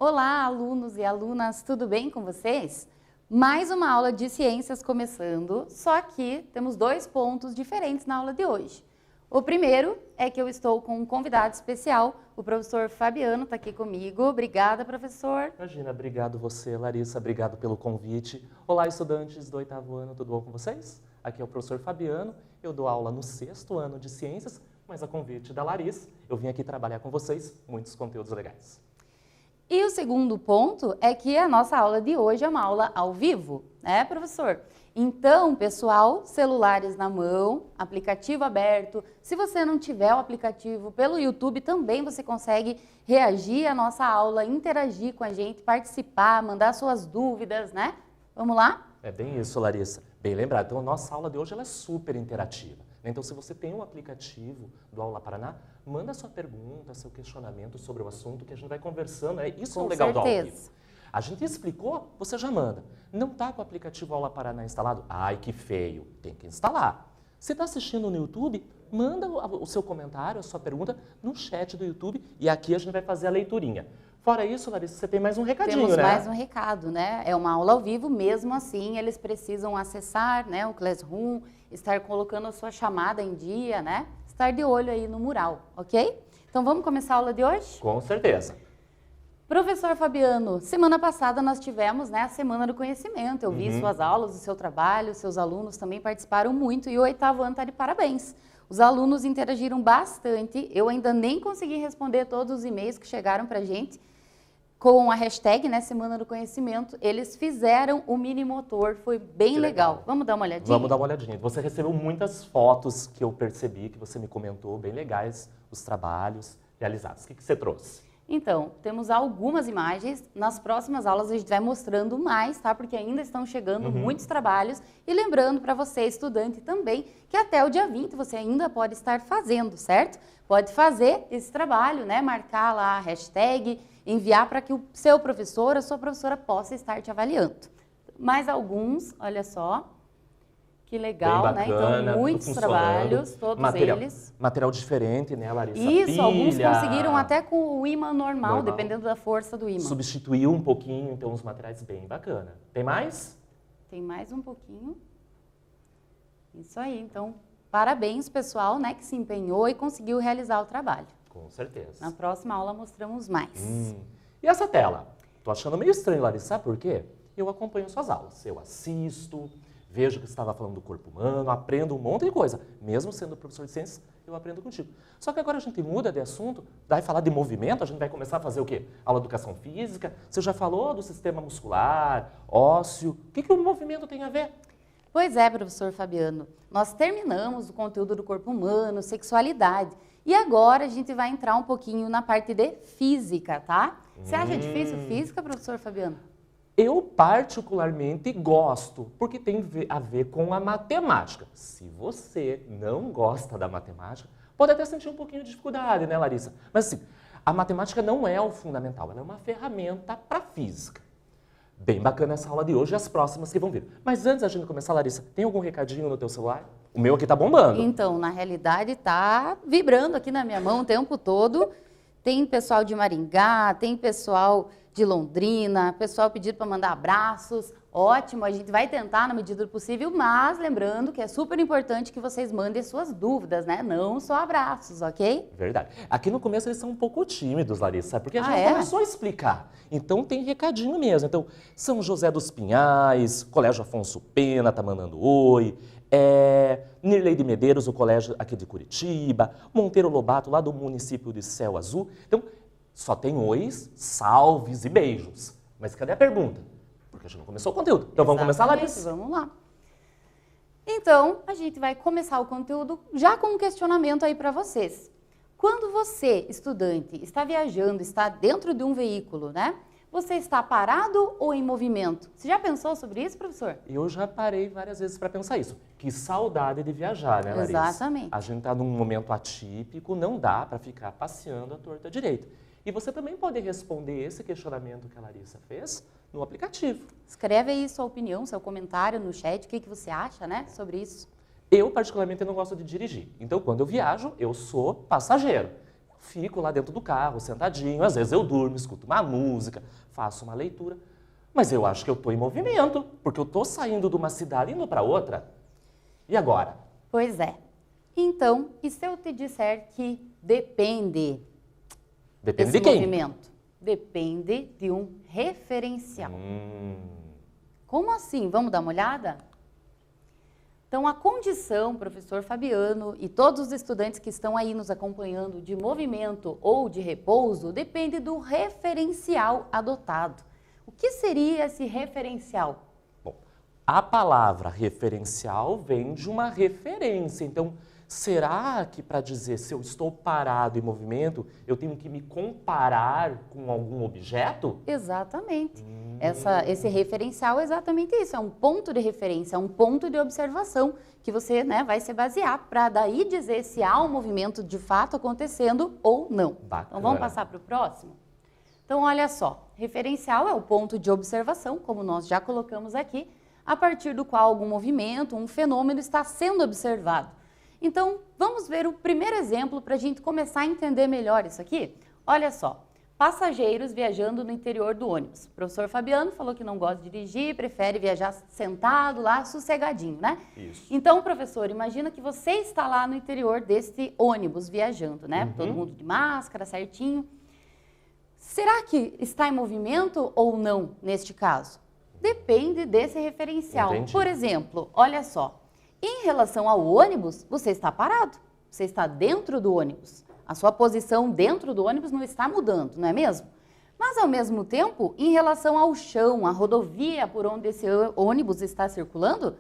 Olá, alunos e alunas, tudo bem com vocês? Mais uma aula de ciências começando, só que temos dois pontos diferentes na aula de hoje. O primeiro é que eu estou com um convidado especial, o professor Fabiano está aqui comigo. Obrigada, professor. Imagina, obrigado você, Larissa, obrigado pelo convite. Olá, estudantes do 8º ano, tudo bom com vocês? Aqui é o professor Fabiano, eu dou aula no 6º ano de ciências, mas a convite da Larissa, eu vim aqui trabalhar com vocês, muitos conteúdos legais. E o segundo ponto é que a nossa aula de hoje é uma aula ao vivo, né, professor? Então, pessoal, celulares na mão, aplicativo aberto. Se você não tiver o aplicativo pelo YouTube, também você consegue reagir à nossa aula, interagir com a gente, participar, mandar suas dúvidas, né? Vamos lá? É bem isso, Larissa. Bem lembrado. Então, a nossa aula de hoje ela é super interativa. Então, se você tem um aplicativo do Aula Paraná, manda sua pergunta, seu questionamento sobre o assunto que a gente vai conversando. Isso é o legal do ao vivo. A gente explicou, você já manda. Não está com o aplicativo Aula Paraná instalado? Ai, que feio. Tem que instalar. Você está assistindo no YouTube? Manda o seu comentário, a sua pergunta no chat do YouTube e aqui a gente vai fazer a leiturinha. Fora isso, Larissa, você tem mais um recadinho, Temos né? mais um recado, né? É uma aula ao vivo, mesmo assim, eles precisam acessar, né, o Classroom, estar colocando a sua chamada em dia, né? Estar de olho aí no mural, ok? Então vamos começar a aula de hoje? Com certeza. Professor Fabiano, semana passada nós tivemos, né, a Semana do Conhecimento. Eu vi suas aulas, o seu trabalho, seus alunos também participaram muito e o 8º ano está de parabéns. Os alunos interagiram bastante, eu ainda nem consegui responder todos os e-mails que chegaram para a gente com a hashtag, né, Semana do Conhecimento. Eles fizeram o mini motor, foi bem legal. Vamos dar uma olhadinha? Vamos dar uma olhadinha. Você recebeu muitas fotos que eu percebi, que você me comentou, bem legais, os trabalhos realizados. O que você trouxe? Então, temos algumas imagens. Nas próximas aulas a gente vai mostrando mais, tá? Porque ainda estão chegando muitos trabalhos. E lembrando para você, estudante também, que até o dia 20 você ainda pode estar fazendo, certo? Pode fazer esse trabalho, né? Marcar lá a hashtag, enviar para que o seu professor, a sua professora possa estar te avaliando. Mais alguns, olha só. Que legal, bem bacana, né? Então, muitos trabalhos, todos eles. Material diferente, né, Larissa? Isso, pilha, alguns conseguiram até com o ímã normal, dependendo da força do ímã. Substituiu um pouquinho, então, os materiais bem bacana. Tem mais? Tem mais um pouquinho. Isso aí, então, parabéns, pessoal, né, que se empenhou e conseguiu realizar o trabalho. Com certeza. Na próxima aula mostramos mais. E essa tela? Tô achando meio estranho, Larissa, sabe por quê? Eu acompanho suas aulas, eu assisto, vejo que você estava falando do corpo humano, aprendo um monte de coisa. Mesmo sendo professor de ciências, eu aprendo contigo. Só que agora a gente muda de assunto, vai falar de movimento, a gente vai começar a fazer o quê? Aula de educação física. Você já falou do sistema muscular, ósseo. O que o movimento tem a ver? Pois é, professor Fabiano. Nós terminamos o conteúdo do corpo humano, sexualidade. E agora a gente vai entrar um pouquinho na parte de física, tá? Você acha difícil física, professor Fabiano? Eu particularmente gosto, porque tem a ver com a matemática. Se você não gosta da matemática, pode até sentir um pouquinho de dificuldade, né, Larissa? Mas assim, a matemática não é o fundamental, ela é uma ferramenta para a física. Bem bacana essa aula de hoje e as próximas que vão vir. Mas antes da gente começar, Larissa, tem algum recadinho no teu celular? O meu aqui tá bombando. Então, na realidade, tá vibrando aqui na minha mão o tempo todo. Tem pessoal de Maringá, tem pessoal de Londrina, pessoal pedindo para mandar abraços. Ótimo, a gente vai tentar na medida do possível, mas lembrando que é super importante que vocês mandem suas dúvidas, né? Não só abraços, ok? Verdade. Aqui no começo eles são um pouco tímidos, Larissa, porque a gente começou a explicar. Então tem recadinho mesmo. Então, São José dos Pinhais, Colégio Afonso Pena tá mandando oi. Nirlei de Medeiros, o colégio aqui de Curitiba. Monteiro Lobato, lá do município de Céu Azul. Então, só tem ois, salves e beijos. Mas cadê a pergunta? Porque a gente não começou o conteúdo. Então vamos começar, Larissa? Vamos lá. Então, a gente vai começar o conteúdo já com um questionamento aí para vocês. Quando você, estudante, está viajando, está dentro de um veículo, né? Você está parado ou em movimento? Você já pensou sobre isso, professor? Eu já parei várias vezes para pensar isso. Que saudade de viajar, né, Larissa? Exatamente. A gente está num momento atípico, não dá para ficar passeando à torta direita. E você também pode responder esse questionamento que a Larissa fez no aplicativo. Escreve aí sua opinião, seu comentário no chat, o que você acha, né, sobre isso. Eu, particularmente, não gosto de dirigir. Então, quando eu viajo, eu sou passageiro. fico lá dentro do carro, sentadinho, às vezes eu durmo, escuto uma música, faço uma leitura, mas eu acho que eu estou em movimento, porque eu estou saindo de uma cidade e indo para outra. E agora? Pois é. Então, e se eu te disser que depende? Depende desse de quem? movimento? Depende de um referencial. Como assim? Vamos dar uma olhada? Então, a condição, professor Fabiano e todos os estudantes que estão aí nos acompanhando de movimento ou de repouso, depende do referencial adotado. O que seria esse referencial? Bom, a palavra referencial vem de uma referência. Então, será que para dizer se eu estou parado em movimento, eu tenho que me comparar com algum objeto? Exatamente. Esse referencial é exatamente isso, é um ponto de referência, é um ponto de observação que você, né, vai se basear para daí dizer se há um movimento de fato acontecendo ou não. Bacana. Então vamos passar para o próximo? Então olha só, referencial é o ponto de observação, como nós já colocamos aqui, a partir do qual algum movimento, um fenômeno está sendo observado. Então vamos ver o primeiro exemplo para a gente começar a entender melhor isso aqui? Olha só. Passageiros viajando no interior do ônibus. O professor Fabiano falou que não gosta de dirigir, prefere viajar sentado lá, sossegadinho, né? Isso. Então, professor, imagina que você está lá no interior desse ônibus viajando, né? Todo mundo de máscara, certinho. Será que está em movimento ou não neste caso? Depende desse referencial. Entendi. Por exemplo, olha só, em relação ao ônibus, você está parado, você está dentro do ônibus. A sua posição dentro do ônibus não está mudando, não é mesmo? Mas, ao mesmo tempo, em relação ao chão, a rodovia por onde esse ônibus está circulando,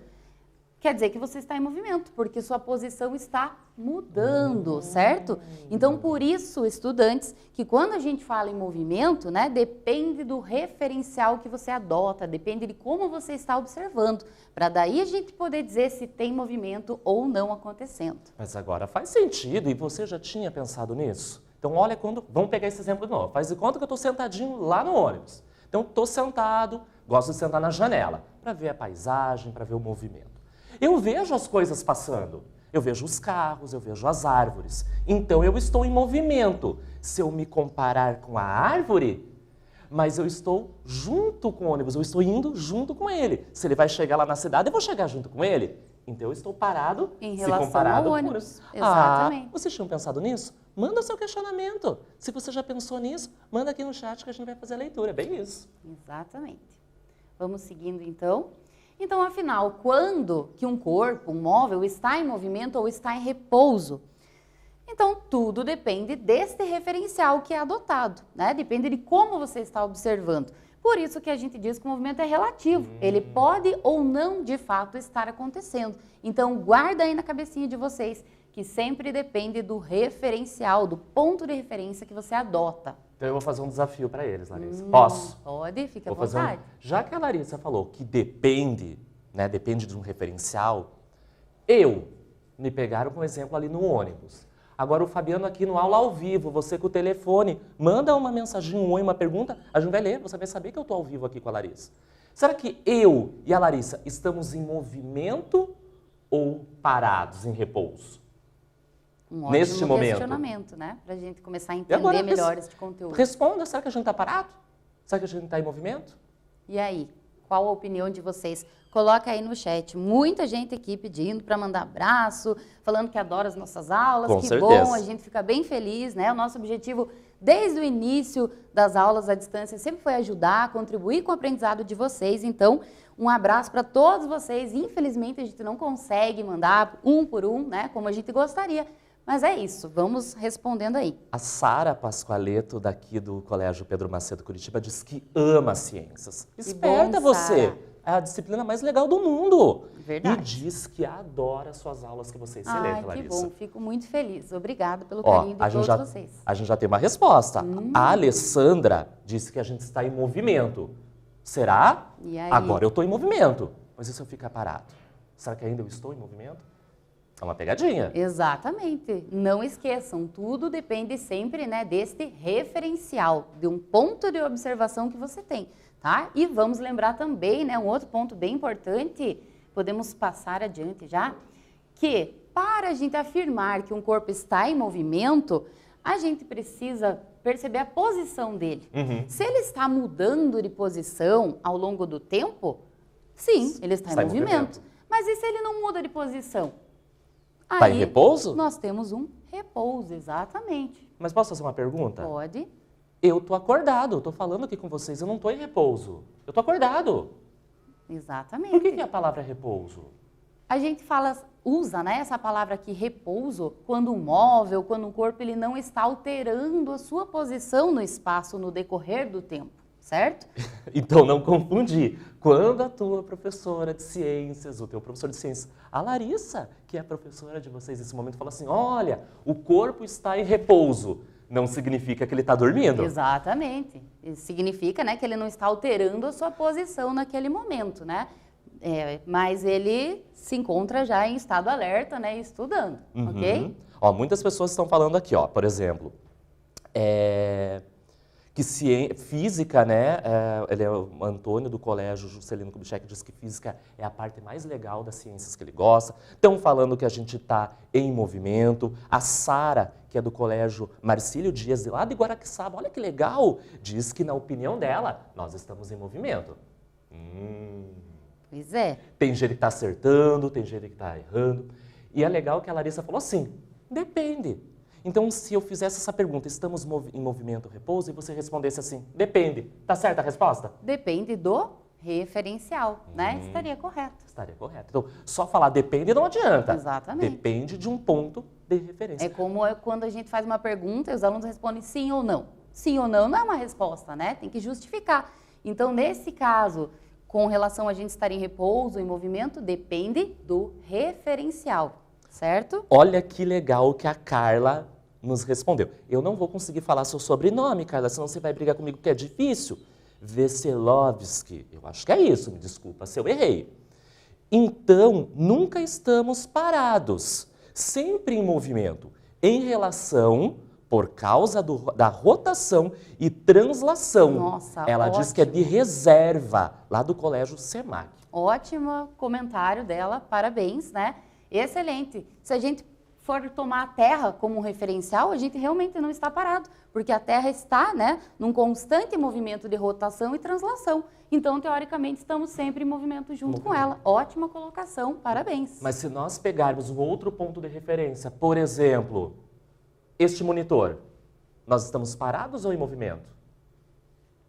quer dizer que você está em movimento, porque sua posição está mudando, certo? Então, por isso, estudantes, que quando a gente fala em movimento, né, depende do referencial que você adota, depende de como você está observando, para daí a gente poder dizer se tem movimento ou não acontecendo. Mas agora faz sentido, e você já tinha pensado nisso? Então, olha quando... Vamos pegar esse exemplo de novo. Faz de conta que eu estou sentadinho lá no ônibus. Então, estou sentado, gosto de sentar na janela, para ver a paisagem, para ver o movimento. Eu vejo as coisas passando. Eu vejo os carros, eu vejo as árvores. Então, eu estou em movimento. Se eu me comparar com a árvore, mas eu estou junto com o ônibus, eu estou indo junto com ele. Se ele vai chegar lá na cidade, eu vou chegar junto com ele. Então, eu estou parado, em se relação comparado ao ônibus. Exatamente. Vocês tinham pensado nisso? Manda o seu questionamento. Se você já pensou nisso, manda aqui no chat que a gente vai fazer a leitura. É bem isso. Exatamente. Vamos seguindo, então. Então, afinal, quando que um corpo, um móvel, está em movimento ou está em repouso? Então, tudo depende deste referencial que é adotado, né? Depende de como você está observando. Por isso que a gente diz que o movimento é relativo. Ele pode ou não, de fato, estar acontecendo. Então, guarda aí na cabecinha de vocês que sempre depende do referencial, do ponto de referência que você adota. Então, eu vou fazer um desafio para eles, Larissa. Posso? Pode, fica à Vou fazer vontade. Já que a Larissa falou que depende, né, depende de um referencial, me pegaram com um exemplo ali no ônibus. Agora o Fabiano aqui no aula ao vivo, você com o telefone, manda uma mensagem, um oi, uma pergunta, a gente vai ler, você vai saber que eu estou ao vivo aqui com a Larissa. Será que eu e a Larissa estamos em movimento ou parados, em repouso? Um Neste ótimo momento. questionamento, né? Para a gente começar a E agora, entender melhor este conteúdo. Responda, será que a gente está parado? Será que a gente está em movimento? E aí, qual a opinião de vocês? Coloca aí no chat. Muita gente aqui pedindo para mandar abraço, falando que adora as nossas aulas. Com que certeza. bom, a gente fica bem feliz, né? O nosso objetivo, desde o início das aulas à distância, sempre foi ajudar, contribuir com o aprendizado de vocês. Então, um abraço para todos vocês. Infelizmente, a gente não consegue mandar um por um, né? Como a gente gostaria. Mas é isso, vamos respondendo aí. A Sara Pascoaleto, daqui do Colégio Pedro Macedo Curitiba, diz que ama ciências. Esperta bom, você! Sara. É a disciplina mais legal do mundo. Verdade. E diz que adora as suas aulas que você Ai, excelente, que Larissa. bom, fico muito feliz. Obrigada pelo Ó, carinho de todos vocês. a gente já tem uma resposta. A Alessandra disse que a gente está em movimento. Será? E aí? Agora eu estou em movimento. Mas e se eu ficar parado? Será que ainda eu estou em movimento? É uma pegadinha. Exatamente. Não esqueçam, tudo depende sempre, né, deste referencial, de um ponto de observação que você tem, tá? E vamos lembrar também, né, um outro ponto bem importante, podemos passar adiante já, que para a gente afirmar que um corpo está em movimento, a gente precisa perceber a posição dele. Se ele está mudando de posição ao longo do tempo, sim, ele está em movimento. Mas e se ele não muda de posição? Está em repouso? Nós temos um repouso, exatamente. Mas posso fazer uma pergunta? Pode. Eu tô acordado, eu tô falando aqui com vocês, eu não tô em repouso. Eu tô acordado. Exatamente. Por que é a palavra repouso? A gente usa, né, essa palavra aqui, repouso, quando um móvel, quando um corpo ele não está alterando a sua posição no espaço no decorrer do tempo, certo? Então não confundir. Quando a tua professora de ciências, o teu professor de ciências, a Larissa, que é a professora de vocês nesse momento, fala assim, olha, o corpo está em repouso. Não significa que ele está dormindo. Exatamente. Significa, né, que ele não está alterando a sua posição naquele momento, né? Mas ele se encontra já em estado alerta, né, estudando, ok? Ó, muitas pessoas estão falando aqui, ó, por exemplo, que física, né, ele é o Antônio do colégio Juscelino Kubitschek, diz que física é a parte mais legal das ciências que ele gosta. Estão falando que a gente está em movimento. A Sara, que é do colégio Marcílio Dias, lá de Guaraqueçaba, olha que legal, diz que na opinião dela, nós estamos em movimento. Pois é. Tem gente que está acertando, tem gente que está errando. E é legal que a Larissa falou assim, depende. Então, se eu fizesse essa pergunta, estamos em movimento ou repouso, e você respondesse assim, depende. Tá certa a resposta? Depende do referencial, né? Estaria correto. Estaria correto. Então, só falar depende não adianta. Exatamente. Depende de um ponto de referência. É como quando a gente faz uma pergunta e os alunos respondem sim ou não. Sim ou não não é uma resposta, né? Tem que justificar. Então, nesse caso, com relação a gente estar em repouso, em movimento, depende do referencial, certo? Olha que legal que a Carla nos respondeu. Eu não vou conseguir falar seu sobrenome, Carla, senão você vai brigar comigo, que é difícil. Veselovski, eu acho que é isso, me desculpa se eu errei. Então, nunca estamos parados, sempre em movimento, em relação, por causa da rotação e translação. Nossa, ela ótimo. diz que é de reserva, lá do colégio SEMAC. Ótimo comentário dela, parabéns, né? Excelente. Se a gente for tomar a Terra como um referencial, a gente realmente não está parado, porque a Terra está, né, num constante movimento de rotação e translação. Então, teoricamente, estamos sempre em movimento junto com ela. Ótima colocação, parabéns. Mas se nós pegarmos um outro ponto de referência, por exemplo, este monitor, nós estamos parados ou em movimento?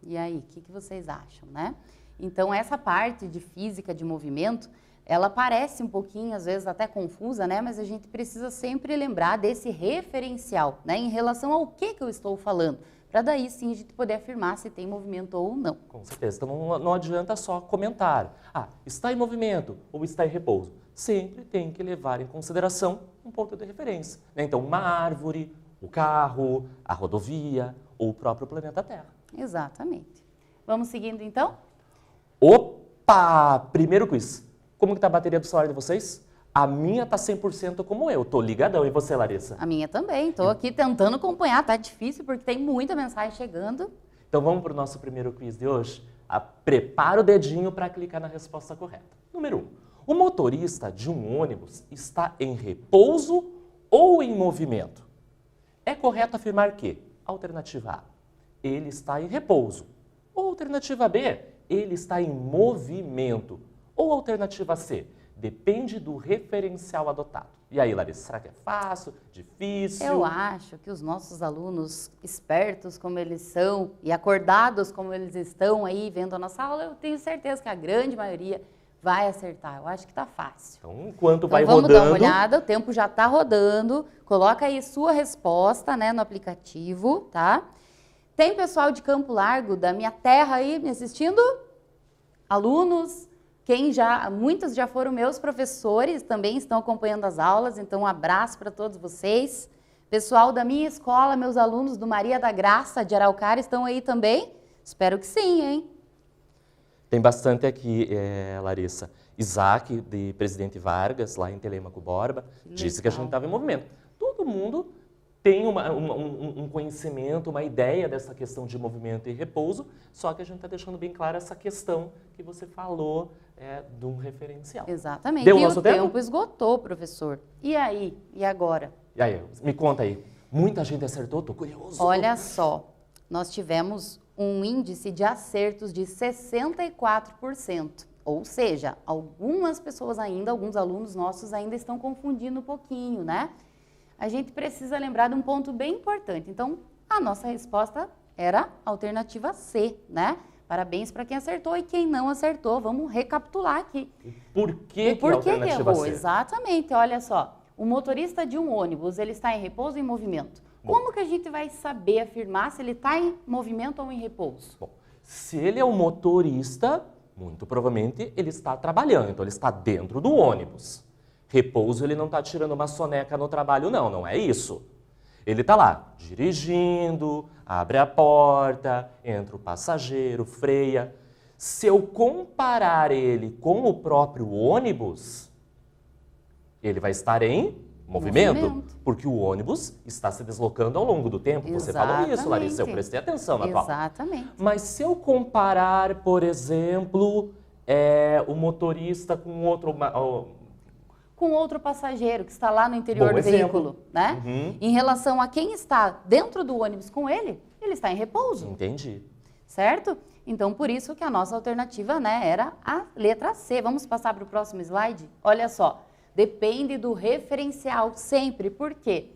E aí, o que vocês acham, né? Então, essa parte de física de movimento, ela parece um pouquinho, às vezes, até confusa, né? Mas a gente precisa sempre lembrar desse referencial, né? Em relação ao que eu estou falando, para daí sim a gente poder afirmar se tem movimento ou não. Com certeza. Então, não adianta só comentar. Ah, está em movimento ou está em repouso. Sempre tem que levar em consideração um ponto de referência, né? Então, uma árvore, o carro, a rodovia ou o próprio planeta Terra. Exatamente. Vamos seguindo, então? Opa! Primeiro quiz. Como que tá a bateria do celular de vocês? A minha tá 100% como eu, tô ligadão. E você, Larissa? A minha também, tô aqui tentando acompanhar, tá difícil porque tem muita mensagem chegando. Então vamos para o nosso primeiro quiz de hoje? Prepara o dedinho para clicar na resposta correta. Número 1. O motorista de um ônibus está em repouso ou em movimento? É correto afirmar que, alternativa A, ele está em repouso. Ou alternativa B, ele está em movimento. Ou alternativa C, depende do referencial adotado. E aí, Larissa, será que é fácil, difícil? Eu acho que os nossos alunos, espertos como eles são e acordados como eles estão aí vendo a nossa aula, eu tenho certeza que a grande maioria vai acertar. Eu acho que tá fácil. Então, enquanto vai vamos rodando... dar uma olhada, o tempo já tá rodando. Coloca aí sua resposta, né, no aplicativo, tá? Tem pessoal de Campo Largo, da minha terra aí, me assistindo? Alunos... muitos já foram meus professores, também estão acompanhando as aulas, então um abraço para todos vocês. Pessoal da minha escola, meus alunos do Maria da Graça de Araucária estão aí também? Espero que sim, hein? Tem bastante aqui, Larissa. Isaac, de Presidente Vargas, lá em Telêmaco Borba, disse que a gente estava em movimento. Todo mundo tem um conhecimento, uma ideia dessa questão de movimento e repouso, só que a gente está deixando bem clara essa questão que você falou de um referencial. Exatamente. Deu e nosso o tempo esgotou, professor. E aí? E agora? E aí, me conta aí. Muita gente acertou, tô curioso. Olha só, nós tivemos um índice de acertos de 64%. Ou seja, algumas pessoas ainda, alguns alunos nossos ainda estão confundindo um pouquinho, né? A gente precisa lembrar de um ponto bem importante. Então, a nossa resposta era a alternativa C, né? Parabéns para quem acertou e quem não acertou. Vamos recapitular aqui. Por que que a alternativa errou? C? Exatamente, olha só. O motorista de um ônibus, ele está em repouso ou em movimento? Como que a gente vai saber afirmar se ele está em movimento ou em repouso? Bom, se ele é um motorista, muito provavelmente ele está trabalhando, então ele está dentro do ônibus. Repouso, ele não está tirando uma soneca no trabalho, não é isso. Ele está lá, dirigindo, abre a porta, entra o passageiro, freia. Se eu comparar ele com o próprio ônibus, ele vai estar em movimento, porque o ônibus está se deslocando ao longo do tempo. Você falou isso, Larissa, eu prestei atenção na tua. Exatamente. Mas se eu comparar, por exemplo, o motorista com outro passageiro que está lá no interior do veículo, né? Uhum. Em relação a quem está dentro do ônibus com ele está em repouso. Entendi. Certo? Então, por isso que a nossa alternativa, né, era a letra C. Vamos passar para o próximo slide? Olha só. Depende do referencial sempre. Por quê?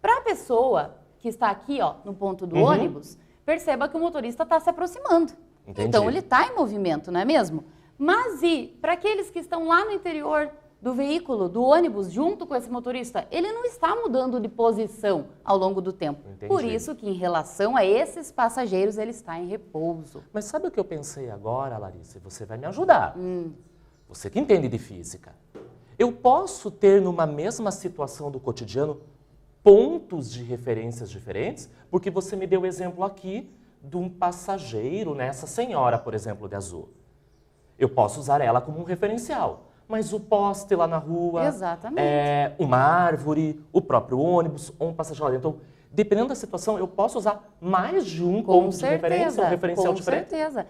Para a pessoa que está aqui, ó, no ponto do ônibus, perceba que o motorista está se aproximando. Entendi. Então, ele está em movimento, não é mesmo? Mas e para aqueles que estão lá no interior do veículo, do ônibus, junto com esse motorista, ele não está mudando de posição ao longo do tempo. Entendi. Por isso que, em relação a esses passageiros, ele está em repouso. Mas sabe o que eu pensei agora, Larissa? Você vai me ajudar. Você que entende de física. Eu posso ter, numa mesma situação do cotidiano, pontos de referências diferentes? Porque você me deu o exemplo aqui de um passageiro, né? Essa senhora, por exemplo, de azul. Eu posso usar ela como um referencial. Mas o poste lá na rua, uma árvore, o próprio ônibus ou um passageiro lá dentro. Então, dependendo da situação, eu posso usar mais de um ponto de referência, um referencial diferente? Com certeza.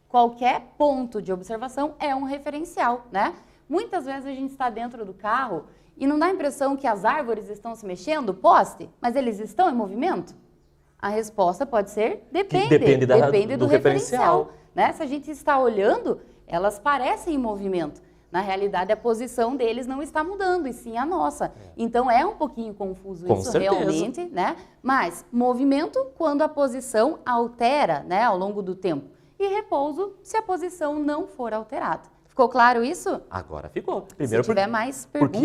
Qualquer ponto de observação é um referencial, né? Muitas vezes a gente está dentro do carro e não dá a impressão que as árvores estão se mexendo, o poste, mas eles estão em movimento? A resposta pode ser depende. Depende do referencial. Né? Se a gente está olhando, elas parecem em movimento. Na realidade, a posição deles não está mudando, e sim a nossa. Então, é um pouquinho confuso isso realmente, né? Mas, movimento quando a posição altera, né, ao longo do tempo. E repouso se a posição não for alterada. Ficou claro isso? Agora ficou. Primeiro, se tiver mais perguntas,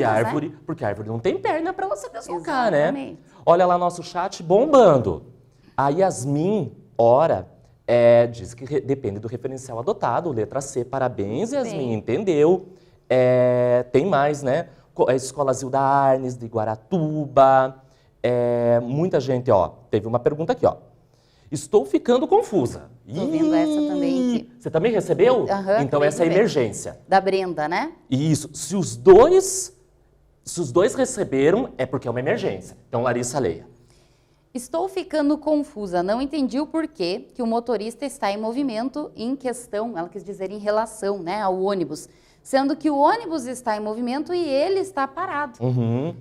porque a árvore não tem perna para ela se deslocar, exatamente, né? Olha lá nosso chat bombando. A Yasmin, diz que depende do referencial adotado. Letra C, parabéns, Yasmin, entendeu? Tem mais, né? A Escola Zilda Arnes, de Guaratuba. Muita gente, teve uma pergunta aqui, Estou ficando confusa. Estou vendo essa também aqui. Você também recebeu? Então essa é a emergência. Da Brenda, né? Isso. Se os dois receberam, é porque é uma emergência. Então, Larissa, leia. Estou ficando confusa. Não entendi o porquê que o motorista está em movimento em questão, ela quis dizer em relação, né, ao ônibus. Sendo que o ônibus está em movimento e ele está parado.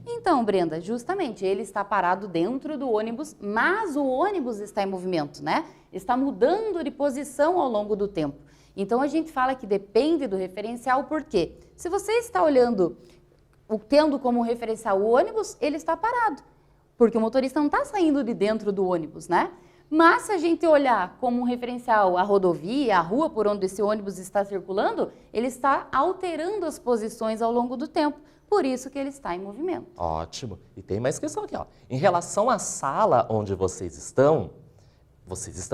Então, Brenda, justamente, ele está parado dentro do ônibus, mas o ônibus está em movimento, né? Está mudando de posição ao longo do tempo. Então, a gente fala que depende do referencial, por quê? Se você está olhando, tendo como referencial o ônibus, ele está parado, porque o motorista não está saindo de dentro do ônibus, né? Mas se a gente olhar como um referencial a rodovia, a rua por onde esse ônibus está circulando, ele está alterando as posições ao longo do tempo. Por isso que ele está em movimento. Ótimo. E tem mais questão aqui, Em relação à sala onde vocês estão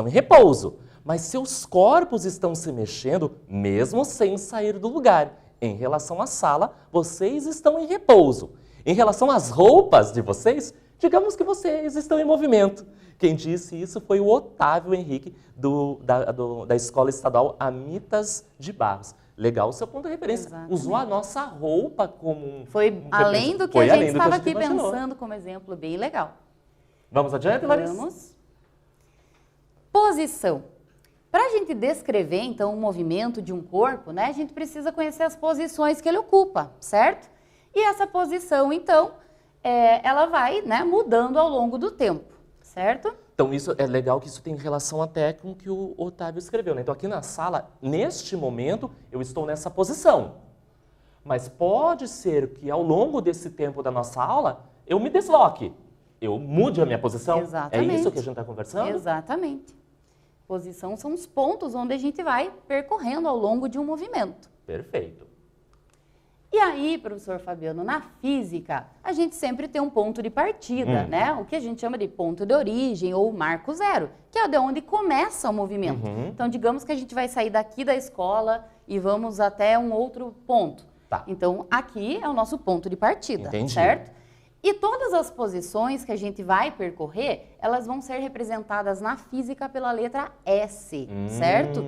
em repouso. Mas seus corpos estão se mexendo mesmo sem sair do lugar. Em relação à sala, vocês estão em repouso. Em relação às roupas de vocês, digamos que vocês estão em movimento. Quem disse isso foi o Otávio Henrique, da Escola Estadual Amitas de Barros. Legal o seu ponto de referência. Exatamente. Usou a nossa roupa como além do que a gente estava aqui pensando como exemplo, bem legal. Vamos adiante, Larissa? Vamos. Posição. Para a gente descrever, então, o movimento de um corpo, né, a gente precisa conhecer as posições que ele ocupa, certo? E essa posição, então, ela vai, né, mudando ao longo do tempo, certo? Então, isso é legal que isso tem relação até com o que o Otávio escreveu, né? Então, aqui na sala, neste momento, eu estou nessa posição. Mas pode ser que ao longo desse tempo da nossa aula, eu me desloque, eu mude a minha posição. Exatamente. É isso que a gente está conversando? Exatamente. Posição são os pontos onde a gente vai percorrendo ao longo de um movimento. Perfeito. E aí, professor Fabiano, na física, a gente sempre tem um ponto de partida, né? O que a gente chama de ponto de origem ou marco zero, que é de onde começa o movimento. Então, digamos que a gente vai sair daqui da escola e vamos até um outro ponto. Tá. Então, aqui é o nosso ponto de partida, Entendi. certo? E todas as posições que a gente vai percorrer, elas vão ser representadas na física pela letra S, certo?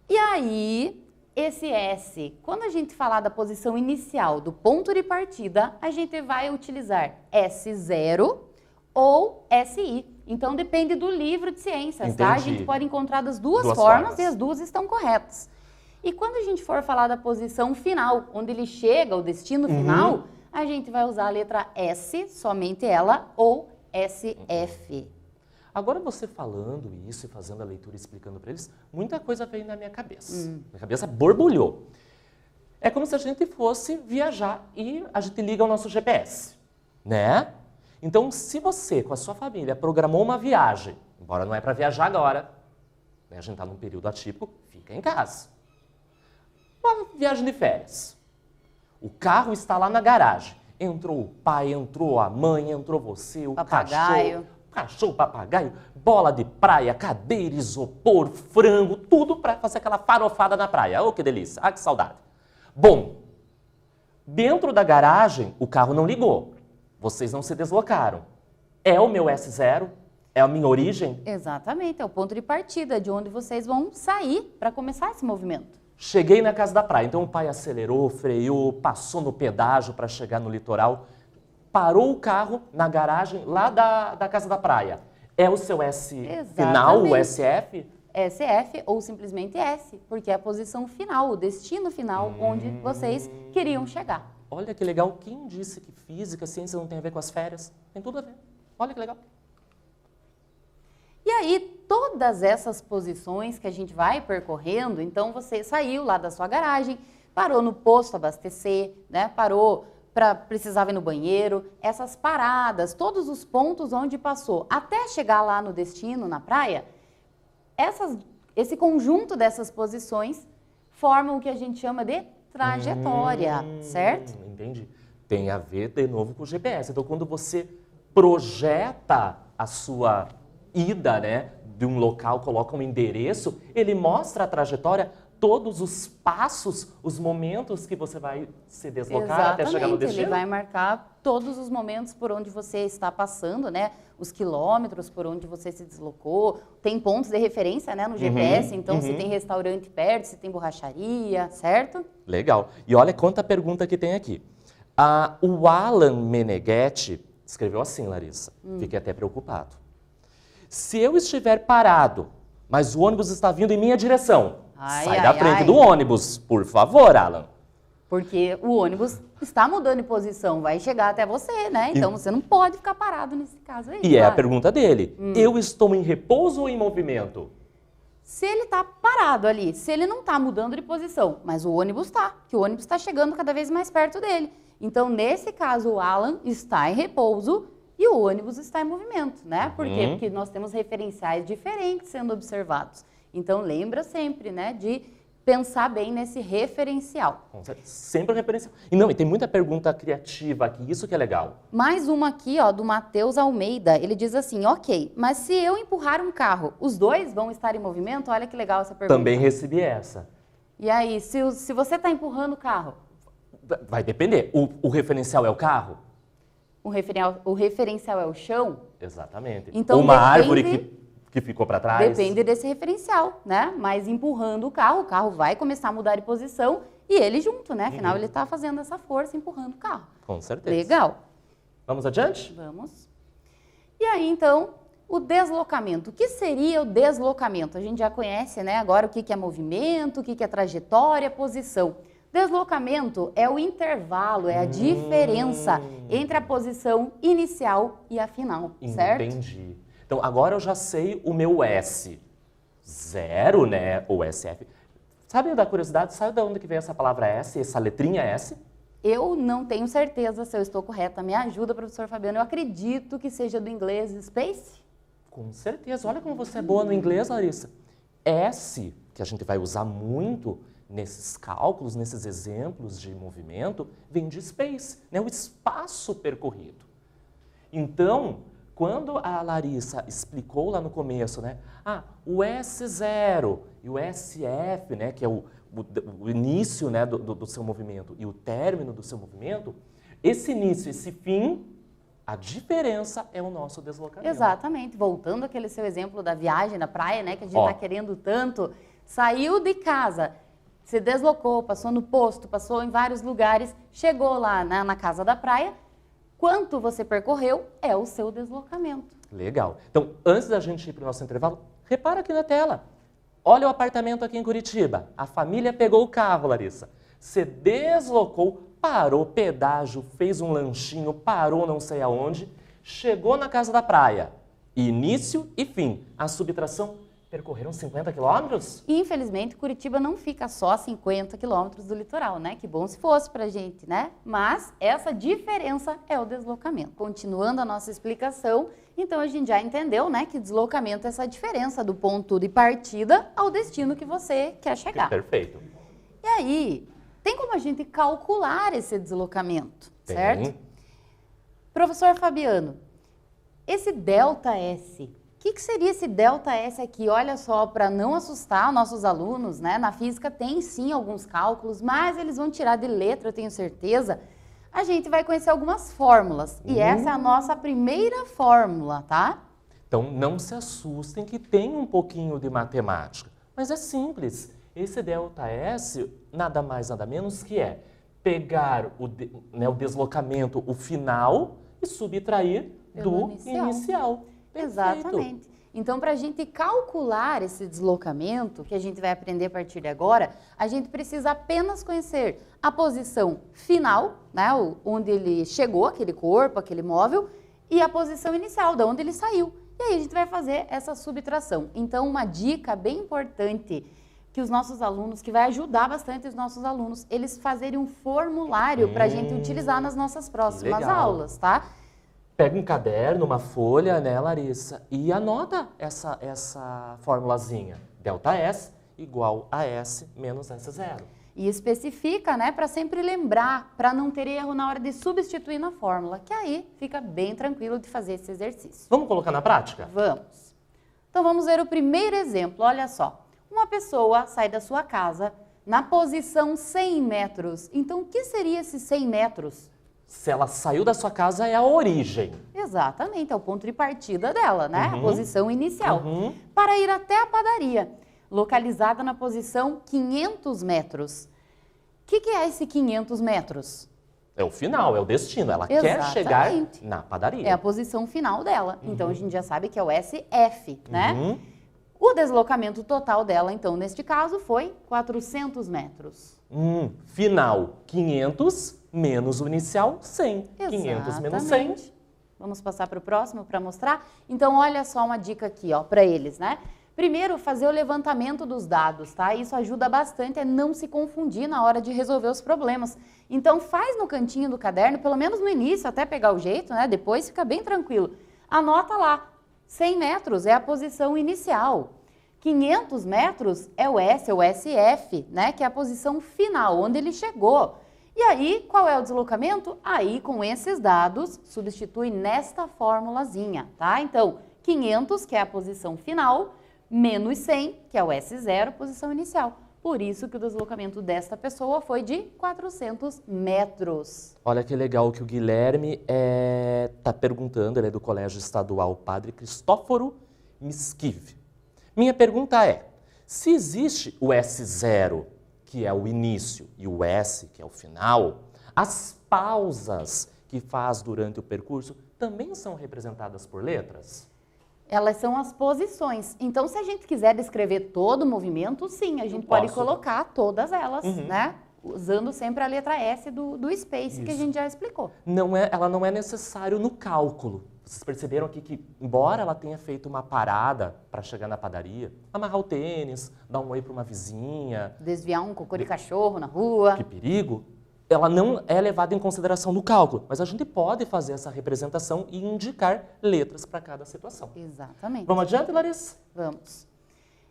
E aí, esse S, quando a gente falar da posição inicial do ponto de partida, a gente vai utilizar S0 ou SI. Então, depende do livro de ciências, tá? A gente pode encontrar das duas formas e as duas estão corretas. E quando a gente for falar da posição final, onde ele chega, o destino final, a gente vai usar a letra S, somente ela, ou SF. Agora, você falando isso e fazendo a leitura e explicando para eles, muita coisa veio na minha cabeça. Minha cabeça borbulhou. É como se a gente fosse viajar e a gente liga o nosso GPS, né? Então, se você, com a sua família, programou uma viagem, embora não é para viajar agora, né? A gente está num período atípico, fica em casa. Uma viagem de férias. O carro está lá na garagem. Entrou o pai, entrou a mãe, entrou você, o papagaio. Cachorro, papagaio, bola de praia, cadeira, isopor, frango, tudo para fazer aquela farofada na praia. Oh, que delícia, ah, que saudade. Bom, dentro da garagem, o carro não ligou. Vocês não se deslocaram. É o meu S0? É a minha origem? Exatamente, é o ponto de partida, de onde vocês vão sair para começar esse movimento. Cheguei na casa da praia, então o pai acelerou, freou, passou no pedágio para chegar no litoral, parou o carro na garagem lá da casa da praia. É o seu S final, o SF? SF ou simplesmente S, porque é a posição final, o destino final onde vocês queriam chegar. Olha que legal, quem disse que física, ciência não tem a ver com as férias? Tem tudo a ver. Olha que legal. E aí, todas essas posições que a gente vai percorrendo, então você saiu lá da sua garagem, parou no posto abastecer, né? Parou precisava ir no banheiro, essas paradas, todos os pontos onde passou, até chegar lá no destino, na praia, esse conjunto dessas posições formam o que a gente chama de trajetória, certo? Entendi. Tem a ver, de novo, com o GPS. Então, quando você projeta a sua ida, né, de um local, coloca um endereço, ele mostra a trajetória, todos os passos, os momentos que você vai se deslocar até chegar no destino? Ele vai marcar todos os momentos por onde você está passando, né? Os quilômetros por onde você se deslocou. Tem pontos de referência, né, no GPS, então se tem restaurante perto, se tem borracharia, certo? Legal. E olha quanta pergunta que tem aqui. O Alan Meneghetti escreveu assim, Larissa. Fiquei até preocupado. Se eu estiver parado, mas o ônibus está vindo em minha direção, sai da frente do ônibus, por favor, Alan. Porque o ônibus está mudando de posição, vai chegar até você, né? Então você não pode ficar parado nesse caso aí. E é a pergunta dele. Eu estou em repouso ou em movimento? Se ele está parado ali, se ele não está mudando de posição, mas o ônibus está, que o ônibus está chegando cada vez mais perto dele. Então, nesse caso, o Alan está em repouso e o ônibus está em movimento, né? Por quê? Porque nós temos referenciais diferentes sendo observados. Então, lembra sempre, né, de pensar bem nesse referencial. Sempre o referencial. E tem muita pergunta criativa aqui, isso que é legal. Mais uma aqui, ó, do Matheus Almeida. Ele diz assim, ok, mas se eu empurrar um carro, os dois vão estar em movimento? Olha que legal essa pergunta. Também recebi essa. E aí, se você está empurrando o carro? Vai depender. O referencial é o carro? O referencial é o chão? Exatamente. Então, uma árvore que ficou para trás? Depende desse referencial, né? Mas empurrando o carro vai começar a mudar de posição e ele junto, né? Afinal, ele está fazendo essa força empurrando o carro. Com certeza. Legal. Vamos adiante? Vamos. E aí, então, o deslocamento. O que seria o deslocamento? A gente já conhece, né? Agora o que é movimento, o que é trajetória, posição. Deslocamento é o intervalo, é a diferença entre a posição inicial e a final, certo? Entendi. Então, agora eu já sei o meu S. 0, né? Ou SF. Sabe da curiosidade? Sabe de onde que vem essa palavra S, essa letrinha S? Eu não tenho certeza se eu estou correta. Me ajuda, professor Fabiano. Eu acredito que seja do inglês space. Com certeza. Olha como você é boa no inglês, Larissa. S, que a gente vai usar muito nesses cálculos, nesses exemplos de movimento, vem de space, né? O espaço percorrido. Então, quando a Larissa explicou lá no começo, né? O S0 e o SF, né? Que é o início, né, do seu movimento e o término do seu movimento, esse início, esse fim, a diferença é o nosso deslocamento. Exatamente. Voltando àquele seu exemplo da viagem na praia, né? Que a gente está querendo tanto. Saiu de casa, se deslocou, passou no posto, passou em vários lugares, chegou lá na casa da praia. Quanto você percorreu é o seu deslocamento. Legal. Então, antes da gente ir para o nosso intervalo, repara aqui na tela. Olha o apartamento aqui em Curitiba. A família pegou o carro, Larissa. Você deslocou, parou, pedágio, fez um lanchinho, parou não sei aonde, chegou na casa da praia. Início e fim. A subtração percorreram 50 quilômetros? Infelizmente, Curitiba não fica só a 50 quilômetros do litoral, né? Que bom se fosse pra gente, né? Mas essa diferença é o deslocamento. Continuando a nossa explicação, então a gente já entendeu, né? Que deslocamento é essa diferença do ponto de partida ao destino que você quer chegar. Perfeito. E aí, tem como a gente calcular esse deslocamento, certo? Professor Fabiano, esse delta S, o que seria esse delta S aqui? Olha só, para não assustar nossos alunos, né? Na física tem sim alguns cálculos, mas eles vão tirar de letra, eu tenho certeza. A gente vai conhecer algumas fórmulas. E essa é a nossa primeira fórmula, tá? Então, não se assustem que tem um pouquinho de matemática. Mas é simples. Esse delta S, nada mais, nada menos que é pegar o deslocamento, o final, e subtrair do inicial. Exatamente. Então, para a gente calcular esse deslocamento, que a gente vai aprender a partir de agora, a gente precisa apenas conhecer a posição final, né, onde ele chegou, aquele corpo, aquele móvel, e a posição inicial, de onde ele saiu. E aí a gente vai fazer essa subtração. Então, uma dica bem importante que os nossos alunos, que vai ajudar bastante os nossos alunos, eles fazerem um formulário para a gente utilizar nas nossas próximas aulas, tá? Pega um caderno, uma folha, né, Larissa, e anota essa formulazinha. Delta S igual a S menos S0. E especifica, né, para sempre lembrar, para não ter erro na hora de substituir na fórmula, que aí fica bem tranquilo de fazer esse exercício. Vamos colocar na prática? Vamos. Então, vamos ver o primeiro exemplo. Olha só. Uma pessoa sai da sua casa na posição 100 metros. Então, o que seria esses 100 metros? Se ela saiu da sua casa, é a origem. Exatamente, é o ponto de partida dela, né? A posição inicial. Para ir até a padaria, localizada na posição 500 metros. O que é esse 500 metros? É o final, é o destino. Ela quer chegar na padaria. É a posição final dela. Então, a gente já sabe que é o SF, né? O deslocamento total dela, então, neste caso, foi 400 metros. Final, 500 menos o inicial, 100. Exatamente. 500 menos 100. Vamos passar para o próximo para mostrar? Então, olha só uma dica aqui, ó, para eles, né? Primeiro, fazer o levantamento dos dados, tá? Isso ajuda bastante a não se confundir na hora de resolver os problemas. Então, faz no cantinho do caderno, pelo menos no início, até pegar o jeito, né? Depois fica bem tranquilo. Anota lá, 100 metros é a posição inicial. 500 metros é o S, ou SF, né? Que é a posição final, onde ele chegou. E aí, qual é o deslocamento? Aí, com esses dados, substitui nesta formulazinha, tá? Então, 500, que é a posição final, menos 100, que é o S0, posição inicial. Por isso que o deslocamento desta pessoa foi de 400 metros. Olha que legal que o Guilherme está perguntando, ele é do Colégio Estadual Padre Cristóforo Mischiv. Minha pergunta é, se existe o S0, que é o início, e o S, que é o final, as pausas que faz durante o percurso também são representadas por letras? Elas são as posições. Então, se a gente quiser descrever todo o movimento, sim, a gente pode colocar todas elas, né? usando sempre a letra S do Space, que a gente já explicou. Ela não é necessário no cálculo. Vocês perceberam aqui que, embora ela tenha feito uma parada para chegar na padaria, amarrar o tênis, dar um oi para uma vizinha... Desviar um cocô de cachorro na rua. Que perigo! Ela não é levada em consideração no cálculo, mas a gente pode fazer essa representação e indicar letras para cada situação. Exatamente. Vamos adiante, Larissa? Vamos.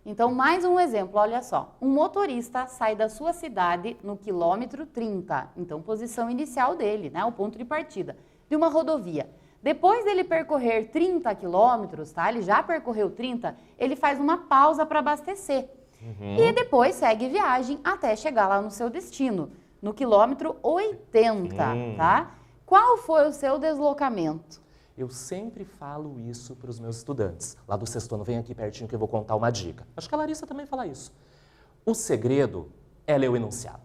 Então, mais um exemplo, olha só. Um motorista sai da sua cidade no quilômetro 30, então posição inicial dele, né, o ponto de partida, de uma rodovia. Depois dele percorrer 30 quilômetros, tá, ele já percorreu 30, ele faz uma pausa para abastecer. E depois segue viagem até chegar lá no seu destino, no quilômetro 80, tá? Qual foi o seu deslocamento? Eu sempre falo isso para os meus estudantes. Lá do sexto ano, vem aqui pertinho que eu vou contar uma dica. Acho que a Larissa também fala isso. O segredo é ler o enunciado.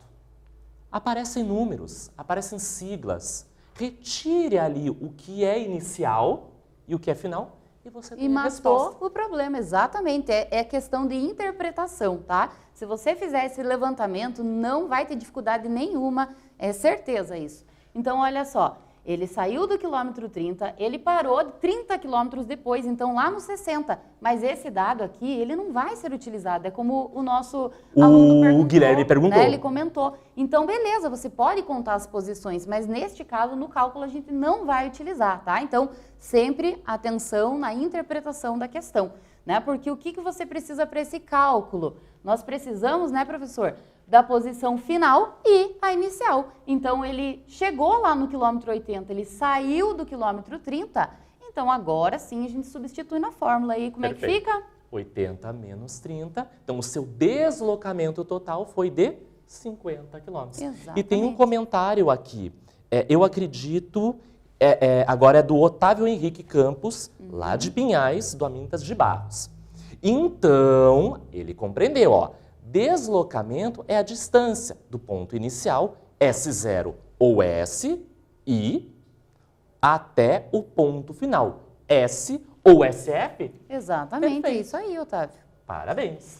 Aparecem números, aparecem siglas. Retire ali o que é inicial e o que é final e você tem a resposta. O problema, exatamente. É questão de interpretação, tá? Se você fizer esse levantamento, não vai ter dificuldade nenhuma, é certeza isso. Então, olha só. Ele saiu do quilômetro 30, ele parou 30 quilômetros depois, então lá no 60. Mas esse dado aqui, ele não vai ser utilizado. É como o nosso aluno perguntou. O Guilherme perguntou. Né? Ele comentou. Então, beleza, você pode contar as posições, mas neste caso, no cálculo, a gente não vai utilizar, tá? Então, sempre atenção na interpretação da questão, né? Porque o que você precisa para esse cálculo? Nós precisamos, né, professor? Da posição final e a inicial. Então, ele chegou lá no quilômetro 80, ele saiu do quilômetro 30, então agora sim a gente substitui na fórmula. E como Perfeito. É que fica? 80 menos 30, então o seu deslocamento total foi de 50 quilômetros. Exatamente. E tem um comentário aqui, eu acredito, agora é do Otávio Henrique Campos, lá de Pinhais, do Amintas de Barros. Então, ele compreendeu, ó. Deslocamento é a distância do ponto inicial, S0 ou S, e até o ponto final, S ou SF. Exatamente, Perfeito. é isso aí, Otávio. Parabéns.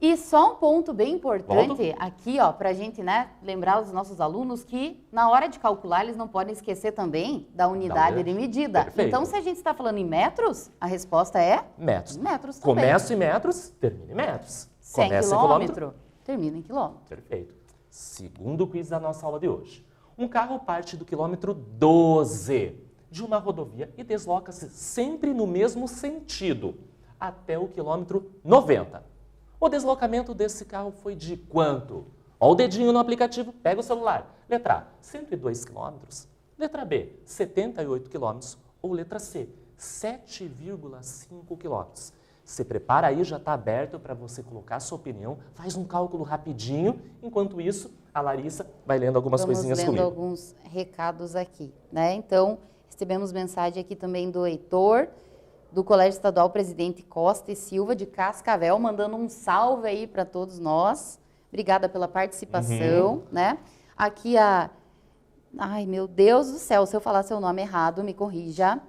E só um ponto bem importante aqui, ó, pra gente, né, lembrar os nossos alunos que na hora de calcular eles não podem esquecer também da unidade de medida. Perfeito. Então, se a gente está falando em metros, a resposta é Metros. Metros também. Começo em metros, termina em metros. 100 Começa em quilômetro, termina em quilômetro. Perfeito. Segundo quiz da nossa aula de hoje. Um carro parte do quilômetro 12 de uma rodovia e desloca-se sempre no mesmo sentido, até o quilômetro 90. O deslocamento desse carro foi de quanto? Olha o dedinho no aplicativo, pega o celular. Letra A, 102 quilômetros. Letra B, 78 quilômetros. Ou letra C, 7,5 quilômetros. Se prepara aí, já está aberto para você colocar a sua opinião, faz um cálculo rapidinho. Enquanto isso, a Larissa vai lendo algumas coisinhas comigo. Vamos lendo alguns recados aqui, né? Então, recebemos mensagem aqui também do Heitor, do Colégio Estadual Presidente Costa e Silva, de Cascavel, mandando um salve aí para todos nós. Obrigada pela participação, né? Aqui ai, meu Deus do céu, se eu falar seu nome errado, me corrija.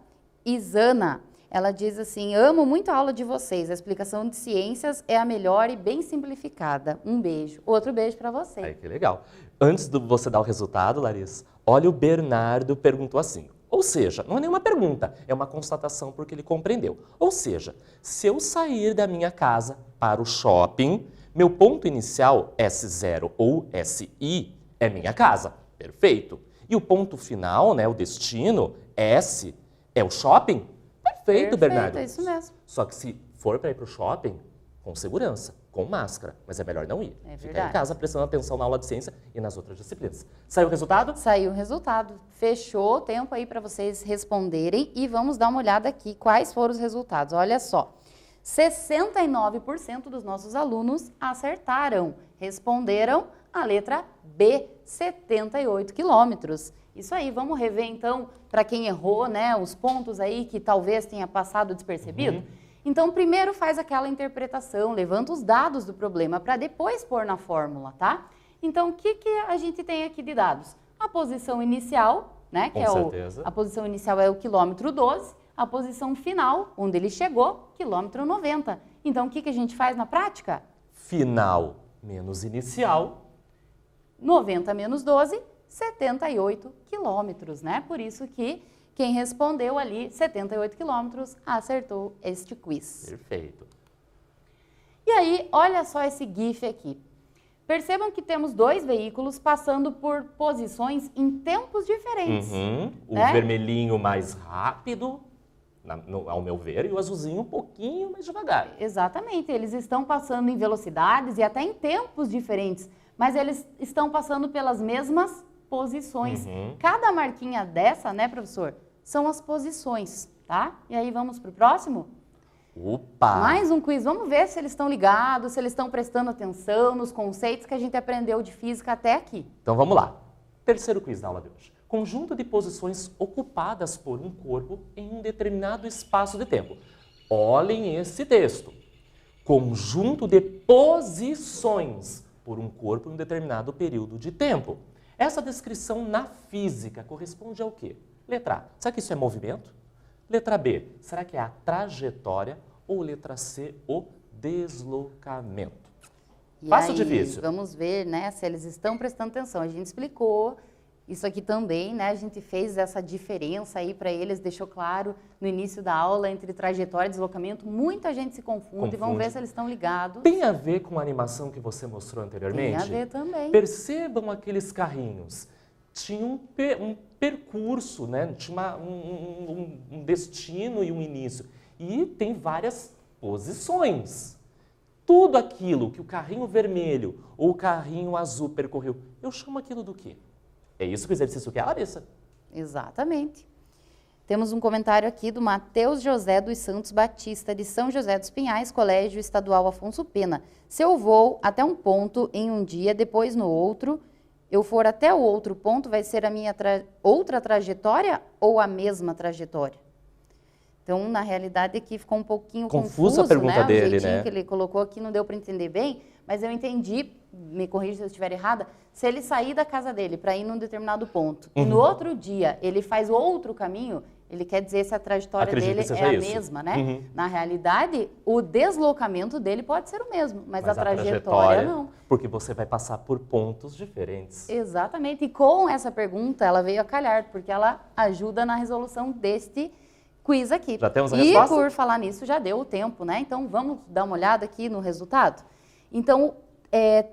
Isana. Ela diz assim, amo muito a aula de vocês, a explicação de ciências é a melhor e bem simplificada. Um beijo. Outro beijo para você. Ai, que legal. Antes de você dar o resultado, Larissa, olha, o Bernardo perguntou assim, ou seja, não é nenhuma pergunta, é uma constatação porque ele compreendeu. Ou seja, se eu sair da minha casa para o shopping, meu ponto inicial, S0 ou SI, é minha casa. Perfeito. E o ponto final, né, o destino, S, é o shopping? Perfeito, Bernardo. É isso mesmo. Só que se for para ir para o shopping, com segurança, com máscara, mas é melhor não ir. É Fica verdade. em casa prestando atenção na aula de ciência e nas outras disciplinas. Saiu o resultado? Saiu o resultado. Fechou o tempo aí para vocês responderem e vamos dar uma olhada aqui quais foram os resultados. Olha só, 69% dos nossos alunos acertaram, responderam a letra B, 78 quilômetros. Isso aí, vamos rever então, para quem errou, né, os pontos aí que talvez tenha passado despercebido. Então, primeiro faz aquela interpretação, levanta os dados do problema para depois pôr na fórmula, tá? Então, o que a gente tem aqui de dados? A posição inicial, né, que a posição inicial é o quilômetro 12, a posição final, onde ele chegou, quilômetro 90. Então, o que a gente faz na prática? Final menos inicial 90 menos 12, 78 quilômetros, né? Por isso que quem respondeu ali 78 quilômetros acertou este quiz. Perfeito. E aí, olha só esse GIF aqui. Percebam que temos dois veículos passando por posições em tempos diferentes. O né? vermelhinho mais rápido, ao meu ver, e o azulzinho um pouquinho mais devagar. Exatamente, eles estão passando em velocidades e até em tempos diferentes, mas eles estão passando pelas mesmas posições. Cada marquinha dessa, né, professor, são as posições, tá? E aí vamos para o próximo? Opa! Mais um quiz, vamos ver se eles estão ligados, se eles estão prestando atenção nos conceitos que a gente aprendeu de física até aqui. Então vamos lá. Terceiro quiz da aula de hoje. Conjunto de posições ocupadas por um corpo em um determinado espaço de tempo. Olhem esse texto. Conjunto de posições por um corpo em um determinado período de tempo. Essa descrição na física corresponde ao quê? Letra A, será que isso é movimento? Letra B, será que é a trajetória? Ou letra C, o deslocamento? Fácil ou difícil? Vamos ver, né, se eles estão prestando atenção. A gente explicou isso aqui também, né? A gente fez essa diferença aí para eles, deixou claro no início da aula entre trajetória e deslocamento. Muita gente se confunde. Vamos ver se eles estão ligados. Tem a ver com a animação que você mostrou anteriormente? Tem a ver também. Percebam aqueles carrinhos. Tinha um percurso, né? Tinha um destino e um início. E tem várias posições. Tudo aquilo que o carrinho vermelho ou o carrinho azul percorreu, eu chamo aquilo do quê? É isso que o exercício quer, Larissa? Exatamente. Temos um comentário aqui do Matheus José dos Santos Batista, de São José dos Pinhais, Colégio Estadual Afonso Pena. Se eu vou até um ponto em um dia, depois no outro, eu for até o outro ponto, vai ser a minha outra trajetória ou a mesma trajetória? Então, na realidade, aqui ficou um pouquinho confuso, a pergunta né? dele, O jeitinho né? que ele colocou aqui não deu para entender bem, mas eu entendi, me corrija se eu estiver errada, se ele sair da casa dele para ir num determinado ponto, e no outro dia ele faz outro caminho, ele quer dizer se a trajetória dele é a mesma, né? Na realidade, o deslocamento dele pode ser o mesmo, mas a trajetória não. Porque você vai passar por pontos diferentes. Exatamente, e com essa pergunta ela veio a calhar, porque ela ajuda na resolução deste quiz aqui. Já temos a e resposta? por falar nisso, já deu o tempo, né? Então, vamos dar uma olhada aqui no resultado? Então,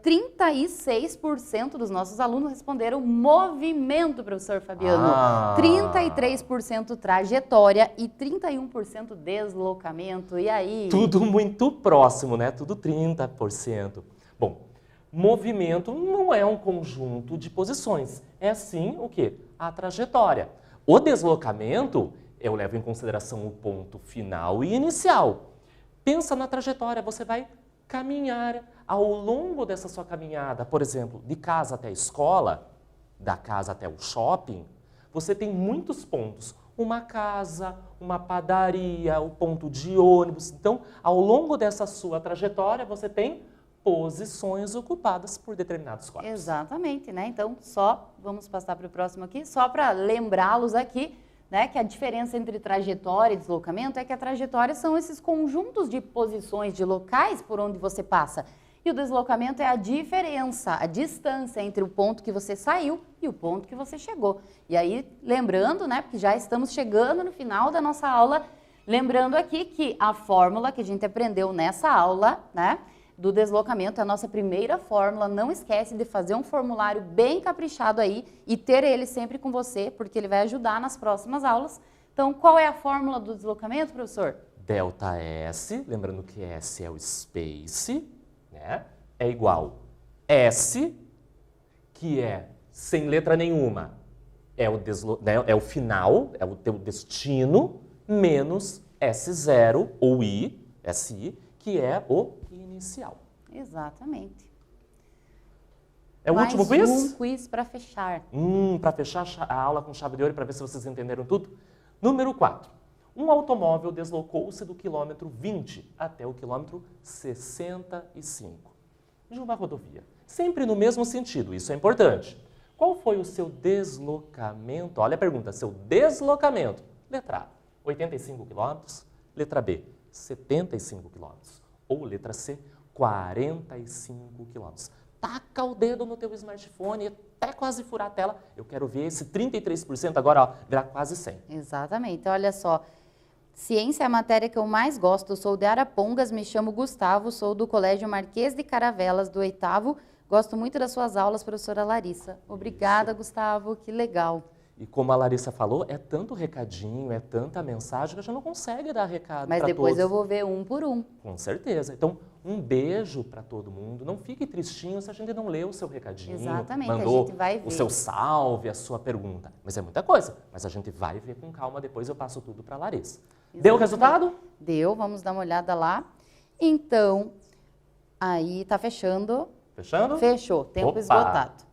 36% dos nossos alunos responderam movimento, professor Fabiano. 33% trajetória e 31% deslocamento. E aí? Tudo muito próximo, né? Tudo 30%. Bom, movimento não é um conjunto de posições. É sim o quê? A trajetória. O deslocamento, eu levo em consideração o ponto final e inicial. Pensa na trajetória, você vai caminhar ao longo dessa sua caminhada, por exemplo, de casa até a escola, da casa até o shopping, você tem muitos pontos. Uma casa, uma padaria, o ponto de ônibus. Então, ao longo dessa sua trajetória, você tem posições ocupadas por determinados corpos. Exatamente, né? Então, vamos passar para o próximo aqui, só para lembrá-los aqui, né, que a diferença entre trajetória e deslocamento é que a trajetória são esses conjuntos de posições, de locais por onde você passa. E o deslocamento é a diferença, a distância entre o ponto que você saiu e o ponto que você chegou. E aí, lembrando, né, porque já estamos chegando no final da nossa aula, lembrando aqui que a fórmula que a gente aprendeu nessa aula, né, do deslocamento, a nossa primeira fórmula, não esquece de fazer um formulário bem caprichado aí e ter ele sempre com você, porque ele vai ajudar nas próximas aulas. Então, qual é a fórmula do deslocamento, professor? Delta S, lembrando que S é o space, né? É igual S, que é sem letra nenhuma, é o final, é o teu destino, menos S0 ou I, SI, que é o inicial. Exatamente. É o último quiz? Mais um quiz para fechar. Para fechar a aula com chave de ouro, para ver se vocês entenderam tudo. Número 4. Um automóvel deslocou-se do quilômetro 20 até o quilômetro 65 de uma rodovia. Sempre no mesmo sentido, isso é importante. Qual foi o seu deslocamento? Olha a pergunta, seu deslocamento. Letra A, 85 quilômetros. Letra B, 75 quilômetros. Ou letra C, 45 quilômetros. taca o dedo no teu smartphone até quase furar a tela. Eu quero ver esse 33% agora, ó, virar quase 100. Exatamente. Olha só. Ciência é a matéria que eu mais gosto. Sou de Arapongas, me chamo Gustavo, sou do Colégio Marquês de Caravelas, do 8º. Gosto muito das suas aulas, professora Larissa. Obrigada, Gustavo, que legal. E como a Larissa falou, é tanto recadinho, é tanta mensagem que a gente não consegue dar recado para todos. Mas depois eu vou ver um por um. Com certeza. Então, um beijo para todo mundo. Não fique tristinho se a gente não leu o seu recadinho. Exatamente, mandou a gente vai ver. O seu salve, a sua pergunta. Mas é muita coisa. Mas a gente vai ver com calma, depois eu passo tudo para a Larissa. Exatamente. Deu o resultado? Deu, vamos dar uma olhada lá. Então, aí tá fechando. Fechando? Fechou, tempo Opa. esgotado.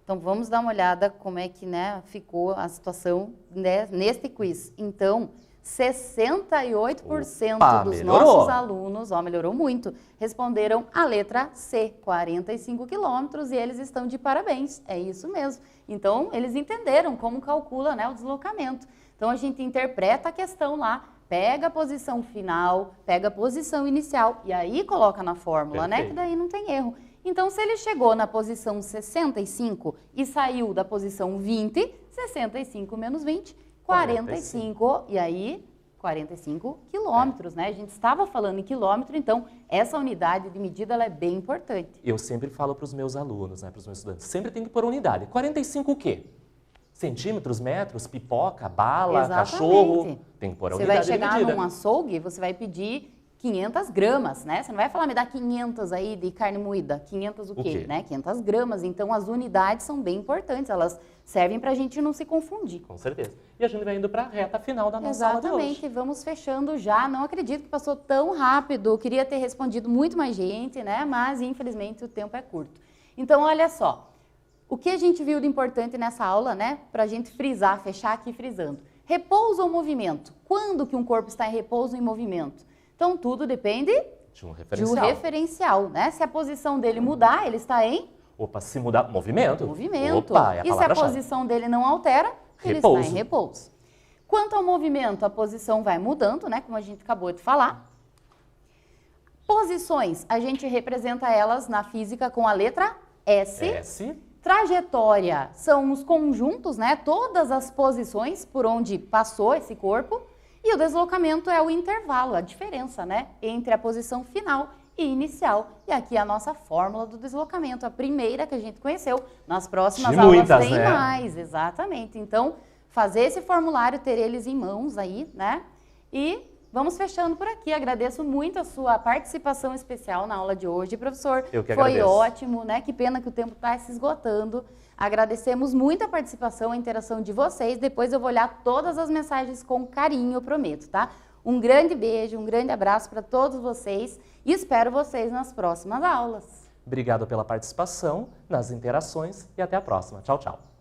Então, vamos dar uma olhada como é que, né, ficou a situação, né, neste quiz. Então, 68% dos melhorou. nossos alunos, ó, melhorou muito, responderam a letra C, 45 quilômetros, e eles estão de parabéns. É isso mesmo. Então, eles entenderam como calcula, né, o deslocamento. Então, a gente interpreta a questão lá, pega a posição final, pega a posição inicial, e aí coloca na fórmula, Perfeito. né, que daí não tem erro. Então, se ele chegou na posição 65 e saiu da posição 20, 65 menos 20, 45. E aí, 45 quilômetros, né? A gente estava falando em quilômetro, então essa unidade de medida ela é bem importante. Eu sempre falo para os meus alunos, né, para os meus estudantes, sempre tem que pôr unidade. 45 o quê? Centímetros, metros, pipoca, bala, Exatamente. cachorro. Tem que pôr a Você unidade vai chegar de medida. num açougue, você vai pedir 500 gramas, né? Você não vai falar, me dá 500 aí de carne moída. 500 o quê? Né? 500 gramas. Então, as unidades são bem importantes. Elas servem para a gente não se confundir. Com certeza. E a gente vai indo para a reta final da nossa aula de hoje. Exatamente. Vamos fechando já. Não acredito que passou tão rápido. Queria ter respondido muito mais gente, né? Mas, infelizmente, o tempo é curto. Então, olha só. O que a gente viu de importante nessa aula, né? Para a gente frisar, fechar aqui frisando. Repouso ou movimento? Quando que um corpo está em repouso ou em movimento? Então, tudo depende de um referencial, né? Se a posição dele mudar, ele está em... Opa, se mudar, movimento. Movimento. Opa, é a e se a palavra-chave. posição dele não altera, ele está em repouso. Quanto ao movimento, a posição vai mudando, né? Como a gente acabou de falar. Posições, a gente representa elas na física com a letra S. S. Trajetória são os conjuntos, né? Todas as posições por onde passou esse corpo. E o deslocamento é o intervalo, a diferença, né, entre a posição final e inicial. E aqui a nossa fórmula do deslocamento, a primeira que a gente conheceu. Nas próximas aulas tem mais, exatamente. Então, fazer esse formulário, ter eles em mãos aí, né? E vamos fechando por aqui. Agradeço muito a sua participação especial na aula de hoje, professor. Eu que Foi agradeço. ótimo, né? Que pena que o tempo está se esgotando. Agradecemos muito a participação, a interação de vocês. Depois eu vou olhar todas as mensagens com carinho, eu prometo, tá? Um grande beijo, um grande abraço para todos vocês e espero vocês nas próximas aulas. Obrigado pela participação, nas interações e até a próxima. Tchau, tchau.